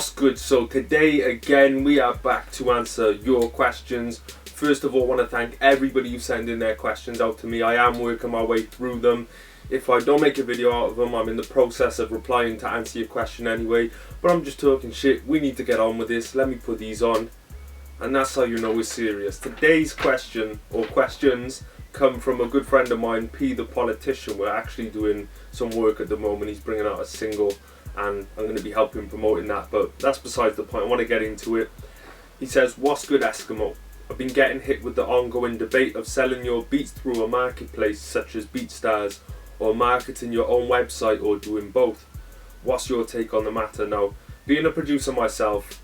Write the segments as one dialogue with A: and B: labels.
A: What's good? So today again we are back to answer your questions. First of all, I want to thank everybody who sent in their questions out to me. I am working my way through them. If I don't make a video out of them, I'm in the process of replying to answer your question anyway. But I'm just talking shit. We need to get on with this. Let me put these on. And that's how you know we're serious. Today's question, or questions, come from a good friend of mine, P the Politician. We're actually doing some work at the moment. He's bringing out a single and I'm going to be helping promoting that, but that's besides the point. I want to get into it. He says, what's good, Esskimo? I've been getting hit with the ongoing debate of selling your beats through a marketplace such as BeatStars, or marketing your own website, or doing both. What's your take on the matter? Now, being a producer myself,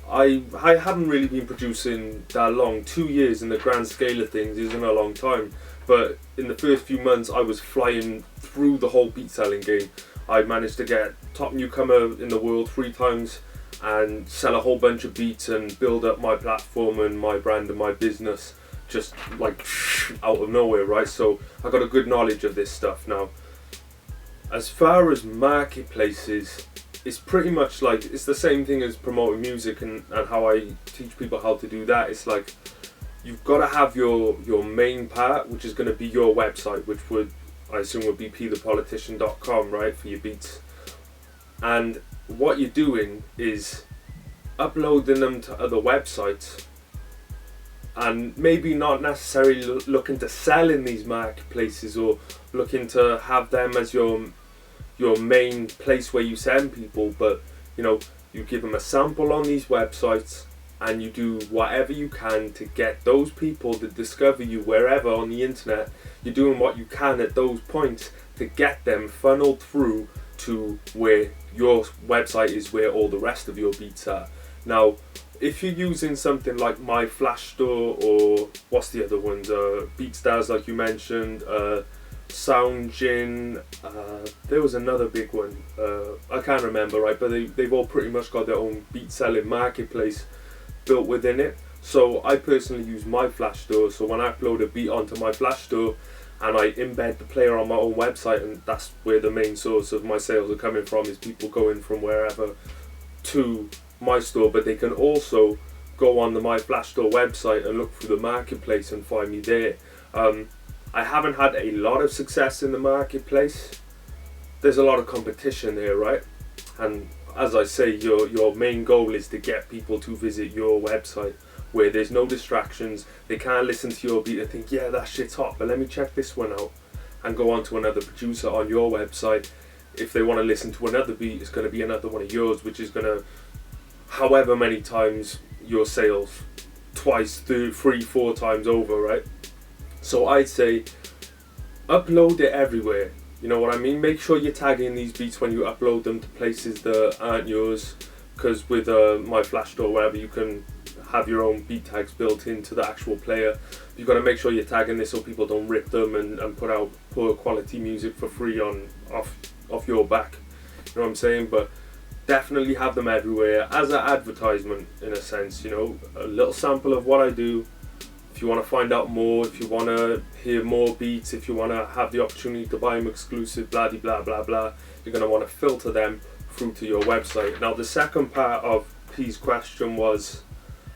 A: I haven't really been producing that long. 2 years in the grand scale of things isn't a long time, but in the first few months I was flying through the whole beat selling game. I managed to get top newcomer in the world 3 times and sell a whole bunch of beats and build up my platform and my brand and my business just like out of nowhere, right? So I got a good knowledge of this stuff. Now, as far as marketplaces, it's pretty much like, it's the same thing as promoting music and how I teach people how to do that. It's like, you've got to have your main part, which is going to be your website, which would, I assume, would be pthepolitician.com, right, for your beats. And what you're doing is uploading them to other websites, and maybe not necessarily looking to sell in these marketplaces or looking to have them as your main place where you send people, but you know, you give them a sample on these websites and you do whatever you can to get those people to discover you wherever on the internet. You're doing what you can at those points to get them funneled through to where your website is, where all the rest of your beats are. Now, if you're using something like My Flash Store, or what's the other ones, BeatStars like you mentioned, SoundGin, there was another big one, I can't remember, right, but they've all pretty much got their own beat selling marketplace built within it. So I personally use My Flash Store, so when I upload a beat onto My Flash Store and I embed the player on my own website, and that's where the main source of my sales are coming from, is people going from wherever to my store, but they can also go on the My Flash Store website and look through the marketplace and find me there. I haven't had a lot of success in the marketplace. There's a lot of competition there, right? And as I say, your main goal is to get people to visit your website where there's no distractions. They can't listen to your beat and think, yeah, that shit's hot, but let me check this one out, and go on to another producer on your website. If they want to listen to another beat, it's going to be another one of yours, which is going to, however many times your sales, twice, 3, 4 times over, right? So I'd say upload it everywhere. You know what I mean? Make sure you're tagging these beats when you upload them to places that aren't yours, because with My Flash Store, wherever, you can have your own beat tags built into the actual player. You've got to make sure you're tagging this so people don't rip them and put out poor quality music for free off your back. You know what I'm saying? But definitely have them everywhere as an advertisement, in a sense. You know, a little sample of what I do. If you want to find out more, if you want to hear more beats, if you want to have the opportunity to buy them exclusive, blah blah blah blah, you're going to want to filter them through to your website. Now, the second part of P's question was,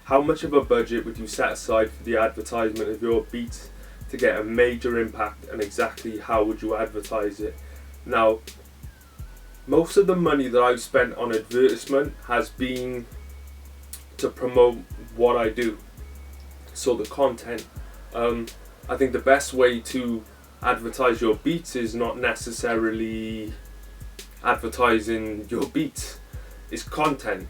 A: how much of a budget would you set aside for the advertisement of your beats to get a major impact, and exactly how would you advertise it? Now, most of the money that I've spent on advertisement has been to promote what I do. So the content. I think the best way to advertise your beats is not necessarily advertising your beats, it's content.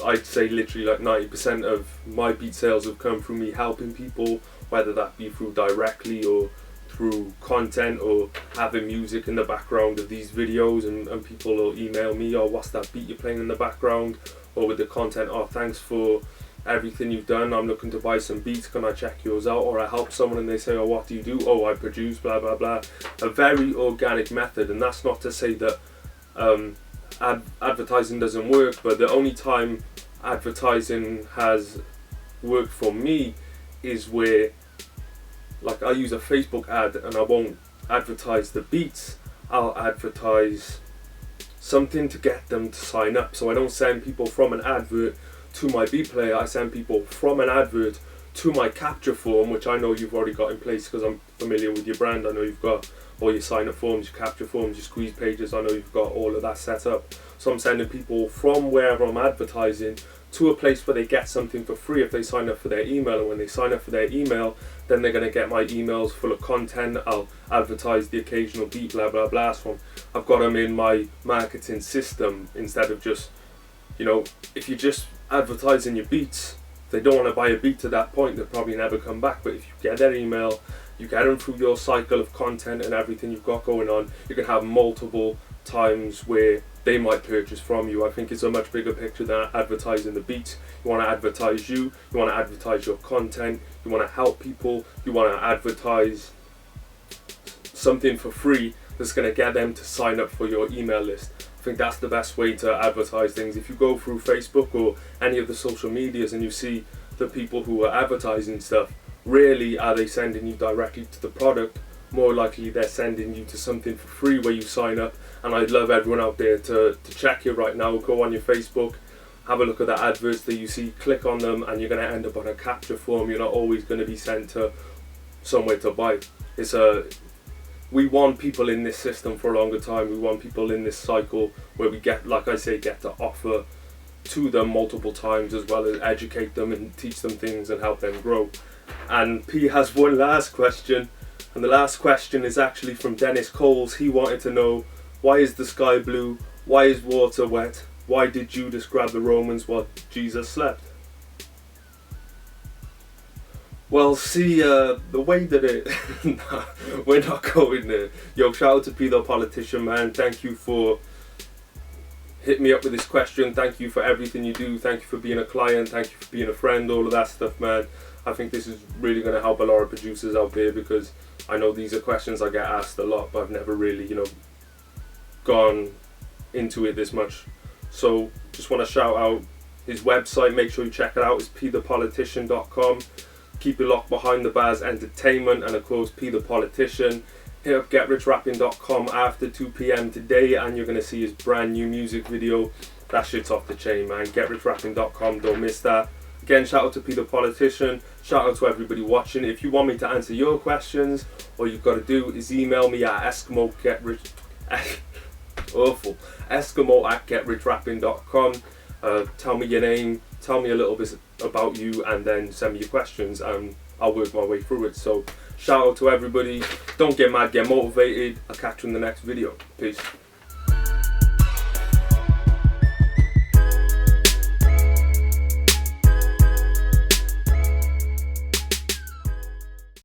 A: I'd say literally like 90% of my beat sales have come from me helping people, whether that be through directly or through content, or having music in the background of these videos, and people will email me, oh, what's that beat you're playing in the background? Or with the content, oh, thanks for everything you've done, I'm looking to buy some beats, can I check yours out? Or I help someone and they say, oh, what do you do? Oh, I produce, blah blah blah. A very organic method. And that's not to say that advertising doesn't work, but the only time advertising has worked for me is where, like, I use a Facebook ad and I won't advertise the beats, I'll advertise something to get them to sign up. So I don't send people from an advert to my beat player, I send people from an advert to my capture form, which I know you've already got in place because I'm familiar with your brand. I know you've got all your sign up forms, your capture forms, your squeeze pages. I know you've got all of that set up. So I'm sending people from wherever I'm advertising to a place where they get something for free if they sign up for their email. And when they sign up for their email, then they're going to get my emails full of content. I'll advertise the occasional beat, blah blah blah. So I've got them in my marketing system instead of just, you know, if you're just advertising your beats, if they don't want to buy a beat at that point, they'll probably never come back. But if you get their email, you get them through your cycle of content and everything you've got going on, you can have multiple times where they might purchase from you. I think it's a much bigger picture than advertising the beats. You want to advertise you want to advertise your content, you want to help people, you want to advertise something for free that's going to get them to sign up for your email list. I think that's the best way to advertise things. If you go through Facebook or any of the social medias and you see the people who are advertising stuff, rarely are they sending you directly to the product. More likely they're sending you to something for free where you sign up. And I'd love everyone out there to check it right now. Go on your Facebook, have a look at the adverts that you see, click on them, and you're going to end up on a capture form. You're not always going to be sent to somewhere to buy. We want people in this system for a longer time. We want people in this cycle where we get, like I say, get to offer to them multiple times, as well as educate them and teach them things and help them grow. And P has one last question, and the last question is actually from Dennis Coles. He wanted to know, why is the sky blue? Why is water wet? Why did Judas grab the Romans while Jesus slept? Well, see, the way that it... Nah, we're not going there. Yo, shout out to P the Politician, man. Thank you for hitting me up with this question. Thank you for everything you do. Thank you for being a client. Thank you for being a friend. All of that stuff, man. I think this is really going to help a lot of producers out there, because I know these are questions I get asked a lot, but I've never really, you know, gone into it this much. So just want to shout out his website. Make sure you check it out. It's pthepolitician.com. Keep it locked behind the bars entertainment, and of course P the Politician. Hit up getrichrapping.com after 2 p.m. today and you're going to see his brand new music video. That shit's off the chain, man. Getrichrapping.com, don't miss that. Again, shout out to P the Politician. Shout out to everybody watching. If you want me to answer your questions, all you've got to do is email me at Esskimo@getrichrapping.com. Tell me your name, tell me a little bit about you, and then send me your questions and I'll work my way through it. So shout out to everybody. Don't get mad, get motivated. I'll catch you in the next video. Peace.